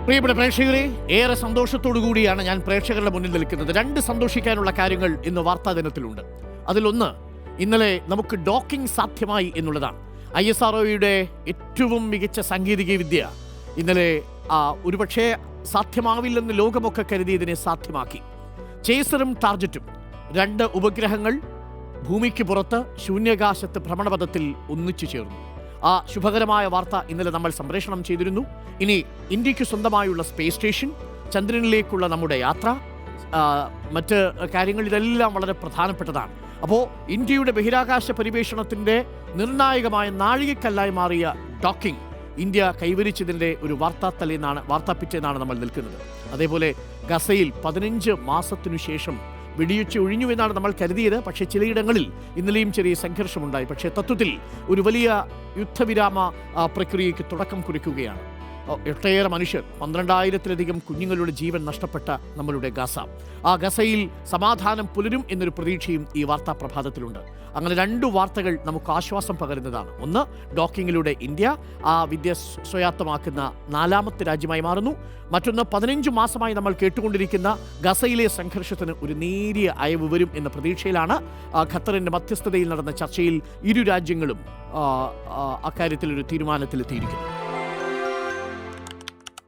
പ്രിയപ്പെട്ട പ്രേക്ഷകരെ, ഏറെ സന്തോഷത്തോടു കൂടിയാണ് ഞാൻ പ്രേക്ഷകരുടെ മുന്നിൽ നിൽക്കുന്നത്. രണ്ട് സന്തോഷിക്കാനുള്ള കാര്യങ്ങൾ ഇന്ന് വാർത്താ ദിനത്തിലുണ്ട്. അതിലൊന്ന്, ഇന്നലെ നമുക്ക് ഡോക്കിംഗ് സാധ്യമായി എന്നുള്ളതാണ്. ISROയുടെ ഏറ്റവും മികച്ച സാങ്കേതിക വിദ്യ ഇന്നലെ ഒരുപക്ഷെ സാധ്യമാവില്ലെന്ന് ലോകമൊക്കെ കരുതിയതിനെ സാധ്യമാക്കി. ചേസറും ടാർജറ്റും, രണ്ട് ഉപഗ്രഹങ്ങൾ ഭൂമിക്ക് പുറത്ത് ശൂന്യാകാശത്ത് ഭ്രമണപഥത്തിൽ ഒന്നിച്ചു ചേർന്നു. ആ ശുഭകരമായ വാർത്ത ഇന്നലെ നമ്മൾ സംപ്രേഷണം ചെയ്തിരുന്നു. ഇനി ഇന്ത്യക്ക് സ്വന്തമായുള്ള സ്പേസ് സ്റ്റേഷൻ, ചന്ദ്രനിലേക്കുള്ള നമ്മുടെ യാത്ര, മറ്റ് കാര്യങ്ങൾ, ഇതെല്ലാം വളരെ പ്രധാനപ്പെട്ടതാണ്. അപ്പോൾ ഇന്ത്യയുടെ ബഹിരാകാശ പരിവേഷണത്തിൻ്റെ നിർണായകമായ നാഴികക്കല്ലായി മാറിയ ഡോക്കിംഗ് ഇന്ത്യ കൈവരിച്ചതിൻ്റെ ഒരു വാർത്താപ്പിറ്റെന്നാണ് നമ്മൾ നിൽക്കുന്നത്. അതേപോലെ ഗസയിൽ 15 മാസത്തിനു ശേഷം വെടിവെച്ച് ഒഴിഞ്ഞു എന്നാണ് നമ്മൾ കരുതിയത്. പക്ഷേ ചിലയിടങ്ങളിൽ ഇന്നലെയും ചെറിയ സംഘർഷമുണ്ടായി. പക്ഷേ തത്വത്തിൽ ഒരു വലിയ യുദ്ധവിരാമ പ്രക്രിയയ്ക്ക് തുടക്കം കുറിക്കുകയാണ്. ഒട്ടേറെ മനുഷ്യർ, 12,000-ലധികം കുഞ്ഞുങ്ങളുടെ ജീവൻ നഷ്ടപ്പെട്ട നമ്മളുടെ ഗസ, ആ ഗസയിൽ സമാധാനം പുലരും എന്നൊരു പ്രതീക്ഷയും ഈ വാർത്താ പ്രഭാതത്തിലുണ്ട്. അങ്ങനെ രണ്ട് വാർത്തകൾ നമുക്ക് ആശ്വാസം പകരുന്നതാണ്. ഒന്ന്, ഡോക്കിങ്ങിലൂടെ ഇന്ത്യ ആ വിദ്യ സ്വായത്തമാക്കുന്ന 4ാമത്തെ രാജ്യമായി മാറുന്നു. മറ്റൊന്ന്, 15 മാസമായി നമ്മൾ കേട്ടുകൊണ്ടിരിക്കുന്ന ഗസയിലെ സംഘർഷത്തിന് ഒരു നേരിയ അയവ് വരും എന്ന പ്രതീക്ഷയിലാണ്. ഖത്തറിൻ്റെ മധ്യസ്ഥതയിൽ നടന്ന ചർച്ചയിൽ ഇരു രാജ്യങ്ങളും അക്കാര്യത്തിൽ ഒരു തീരുമാനത്തിലെത്തിയിരിക്കുന്നു.